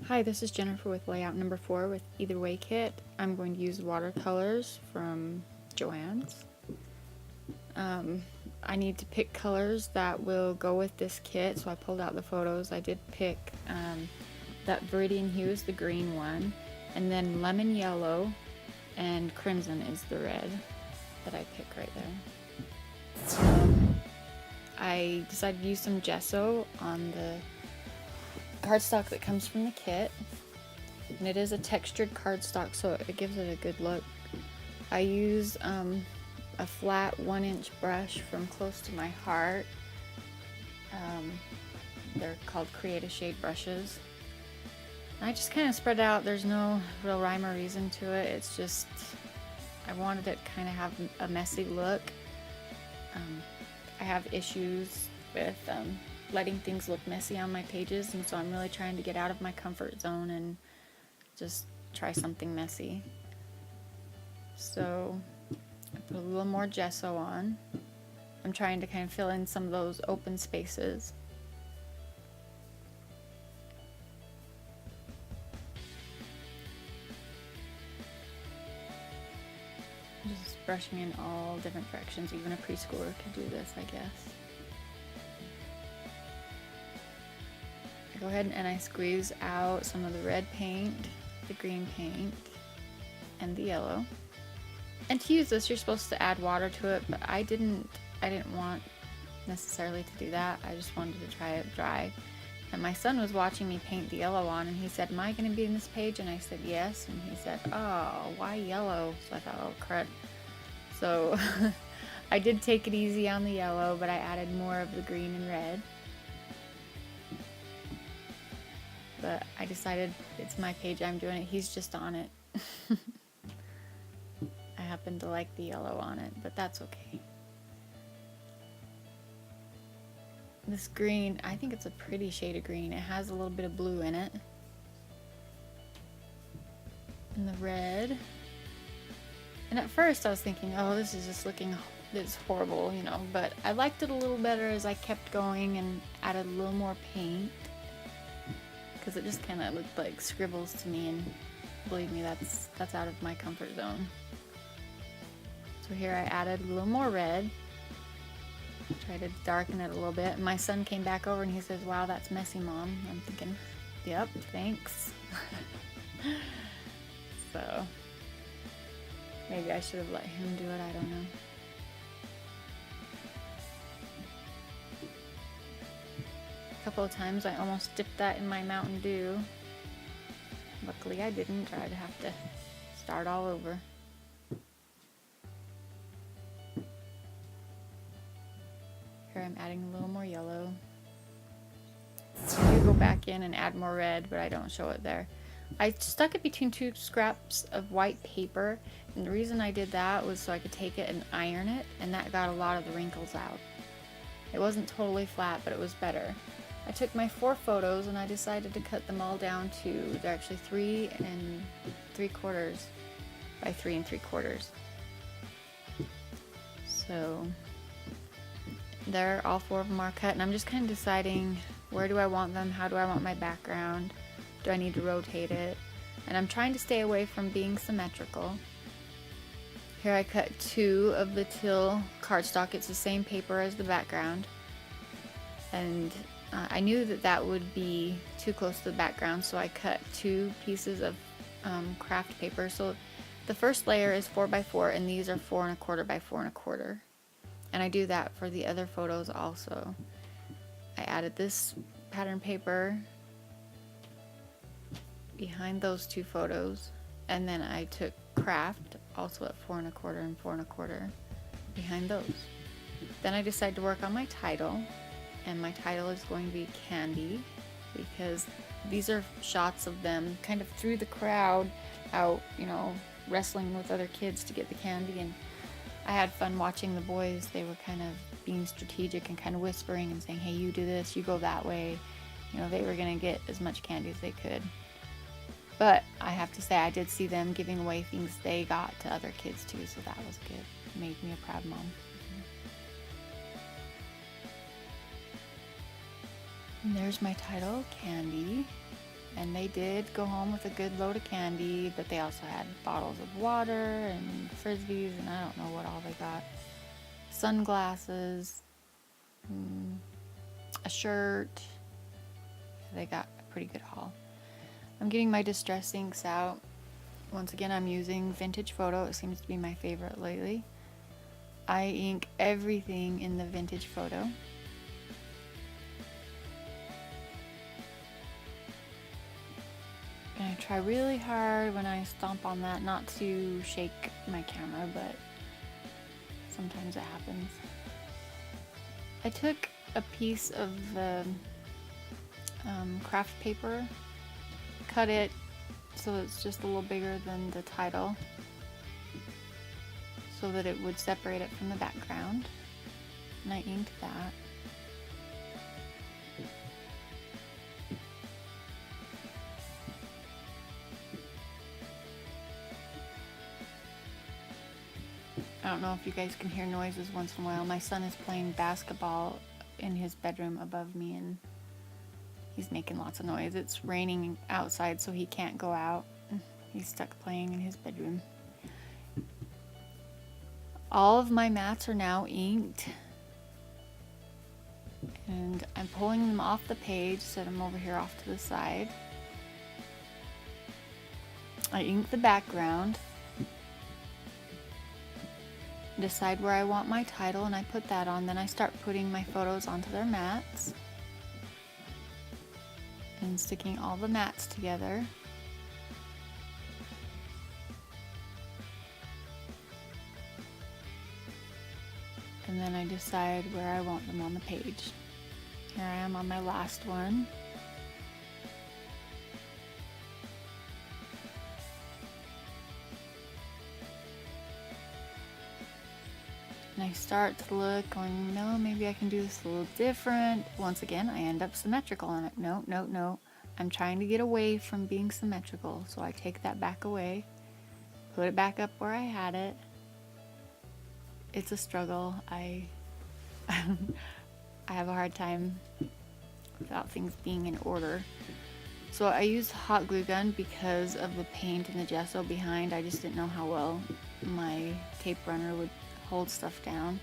Hi, this is Jennifer with layout number 4 with Either Way Kit. I'm going to use watercolors from Joann's. I need to pick colors that will go with this kit, so I pulled out the photos. I did pick that Viridian Hue is the green one, and then lemon yellow and crimson is the red that I pick right there. I decided to use some gesso on the cardstock that comes from the kit, and it is a textured cardstock, so it gives it a good look. I use a flat 1-inch brush from Close to My Heart. They're called Create a Shade brushes. I just kind of spread out. There's no real rhyme or reason to it. It's just I wanted it to kind of have a messy look. I have issues with letting things look messy on my pages, and so I'm really trying to get out of my comfort zone and just try something messy. So I put a little more gesso on. I'm trying to kind of fill in some of those open spaces. Just brushing in all different directions. Even a preschooler could do this, I guess. I go ahead and I squeeze out some of the red paint, the green paint, and the yellow. And to use this, you're supposed to add water to it, but I didn't want necessarily to do that. I just wanted to try it dry. And my son was watching me paint the yellow on, and he said, "Am I going to be in this page?" And I said, "Yes." And he said, "Oh, why yellow?" So I thought, oh, crud. So I did take it easy on the yellow, but I added more of the green and red. But I decided it's my page, I'm doing it. He's just on it. I happen to like the yellow on it, but that's okay. This green, I think it's a pretty shade of green. It has a little bit of blue in it. And the red. And at first I was thinking, oh, this is just looking, it's horrible, you know. But I liked it a little better as I kept going and added a little more paint. Because it just kind of looked like scribbles to me, and believe me, that's out of my comfort zone. So here I added a little more red. Try to darken it a little bit. And my son came back over and he says, "Wow, that's messy, Mom." I'm thinking, yep, thanks. So maybe I should have let him do it, I don't know. A couple of times I almost dipped that in my Mountain Dew. Luckily I didn't, or I'd have to start all over. Here I'm adding a little more yellow. I do go back in and add more red, but I don't show it there. I stuck it between 2 scraps of white paper, and the reason I did that was so I could take it and iron it, and that got a lot of the wrinkles out. It wasn't totally flat, but it was better. I took my 4 photos and I decided to cut them all down to, they're actually 3 3/4 by 3 3/4. So there, all 4 of them are cut, and I'm just kind of deciding where do I want them, how do I want my background, do I need to rotate it, and I'm trying to stay away from being symmetrical. Here I cut 2 of the teal cardstock. It's the same paper as the background, and I knew that would be too close to the background, so I cut 2 pieces of craft paper. So the first layer is 4 by 4, and these are 4 1/4 by 4 1/4. And I do that for the other photos also. I added this pattern paper behind those 2 photos, and then I took craft also at 4 1/4 and 4 1/4 behind those. Then I decided to work on my title, and my title is going to be Candy, because these are shots of them kind of through the crowd out, you know, wrestling with other kids to get the candy, and I had fun watching the boys. They were kind of being strategic and kind of whispering and saying, "Hey, you do this, you go that way." You know, they were going to get as much candy as they could. But I have to say, I did see them giving away things they got to other kids too, so that was good. It made me a proud mom. And there's my title, Candy. And they I did go home with a good load of candy, but they also had bottles of water and Frisbees, and I don't know what all they got. Sunglasses, a shirt. They got a pretty good haul. I'm getting my distress inks out. Once again, I'm using Vintage Photo. It seems to be my favorite lately. I ink everything in the Vintage Photo. And I try really hard when I stomp on that not to shake my camera, but sometimes it happens. I took a piece of the craft paper, cut it so it's just a little bigger than the title, so that it would separate it from the background, and I inked that. I don't know if you guys can hear noises once in a while. My son is playing basketball in his bedroom above me, and he's making lots of noise. It's raining outside, so he can't go out. He's stuck playing in his bedroom. All of my mats are now inked, and I'm pulling them off the page, set them over here off to the side. I ink the background, decide where I want my title, and I put that on. Then I start putting my photos onto their mats and sticking all the mats together. And then I decide where I want them on the page. Here I am on my last one. And I start to look, going, no, maybe I can do this a little different. Once again, I end up symmetrical, and no. I'm trying to get away from being symmetrical, so I take that back away, put it back up where I had it. It's a struggle. I have a hard time without things being in order. So I used hot glue gun because of the paint and the gesso behind. I just didn't know how well my tape runner would hold stuff down.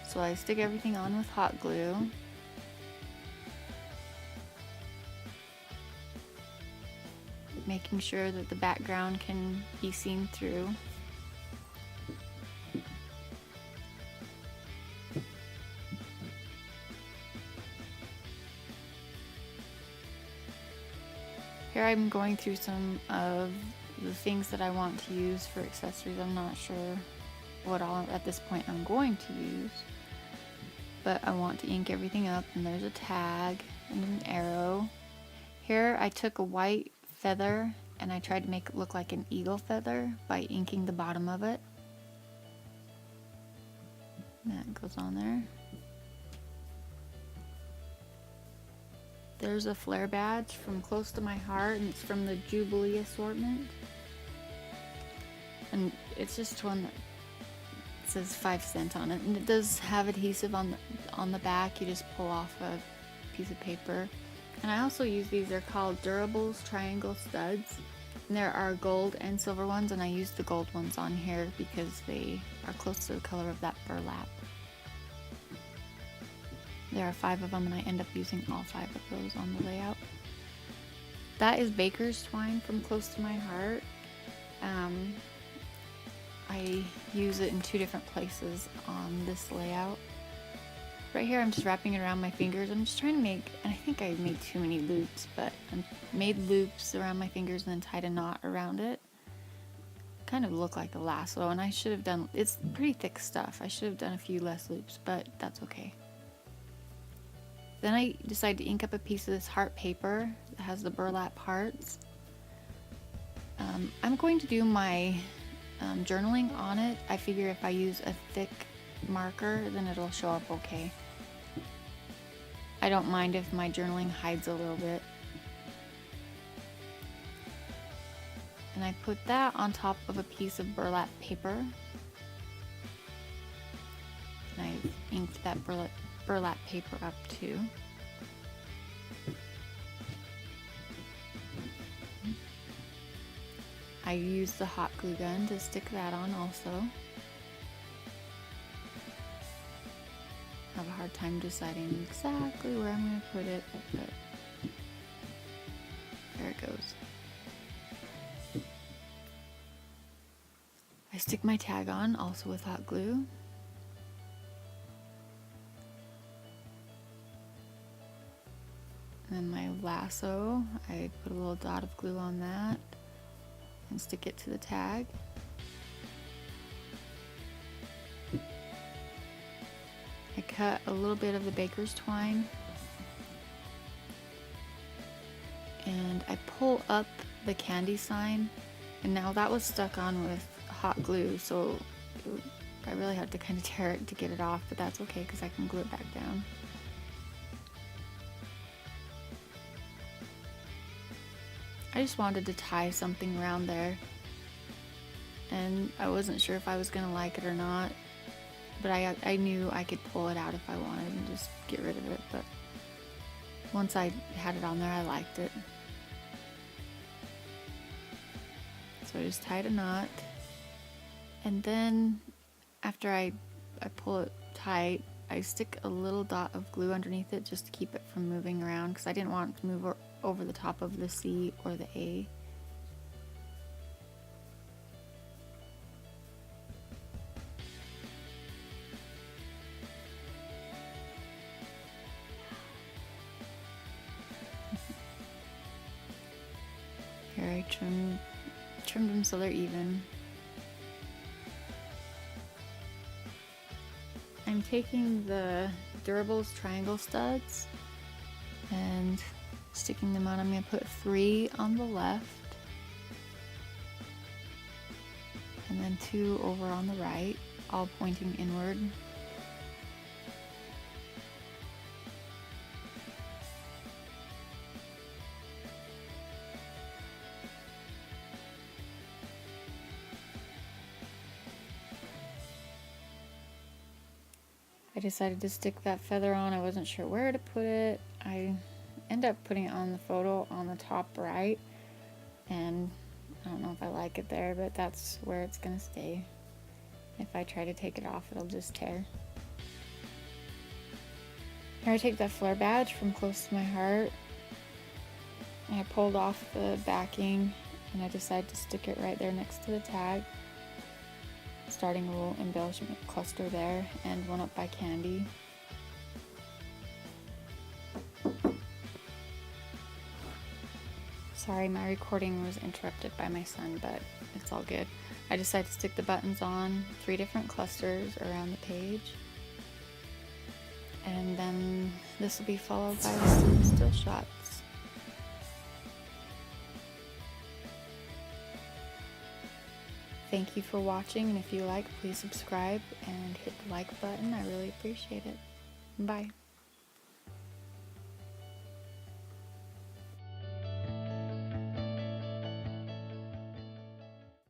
So I stick everything on with hot glue. Making sure that the background can be seen through. Here I'm going through some of the things that I want to use for accessories. I'm not sure what all at this point I'm going to use, but I want to ink everything up, and there's a tag and an arrow. Here I took a white feather and I tried to make it look like an eagle feather by inking the bottom of it. That goes on there. There's a flare badge from Close to My Heart, and it's from the Jubilee assortment. And it's just one that says 5 cents on it, and it does have adhesive on the back. You just pull off a piece of paper. And I also use these. They're called Durables Triangle Studs, and there are gold and silver ones, and I use the gold ones on here because they are close to the color of that burlap. There are 5 of them, and I end up using all 5 of those on the layout. That is Baker's Twine from Close to My Heart. I use it in 2 different places on this layout. Right here I'm just wrapping it around my fingers. I'm just trying to make, and I think I made too many loops, but I made loops around my fingers and then tied a knot around it. Kind of look like a lasso, and I should have done, it's pretty thick stuff. I should have done a few less loops, but that's okay. Then I decided to ink up a piece of this heart paper that has the burlap hearts. I'm going to do my journaling on it. I figure if I use a thick marker, then it'll show up okay. I don't mind if my journaling hides a little bit. And I put that on top of a piece of burlap paper. And I inked that burlap paper up too. I used the hot glue gun to stick that on also. I have a hard time deciding exactly where I'm going to put it, but there it goes. I stick my tag on also with hot glue. And then my lasso, I put a little dot of glue on that and stick it to the tag. I cut a little bit of the baker's twine and I pull up the candy sign, and now that was stuck on with hot glue, so I really had to kind of tear it to get it off, but that's okay because I can glue it back down. I just wanted to tie something around there, and I wasn't sure if I was gonna like it or not, but I knew I could pull it out if I wanted and just get rid of it, but once I had it on there, I liked it. So I just tied a knot, and then after I pull it tight, I stick a little dot of glue underneath it just to keep it from moving around, because I didn't want it to move over the top of the C or the A. Here I trimmed them so they're even. I'm taking the Durables triangle studs and sticking them on. I'm going to put 3 on the left and then 2 over on the right, all pointing inward. I decided to stick that feather on. I wasn't sure where to put it. I ended up putting it on the photo on the top right, and I don't know if I like it there, but that's where it's gonna stay. If I try to take it off, it'll just tear. Here I take that flare badge from close to my heart, and I pulled off the backing, and I decided to stick it right there next to the tag, starting a little embellishment cluster there and one up by Candy. Sorry, my recording was interrupted by my son, but it's all good. I decided to stick the buttons on 3 different clusters around the page, and then this will be followed by some still shots. Thank you for watching, and if you like, please subscribe and hit the like button. I really appreciate it. Bye.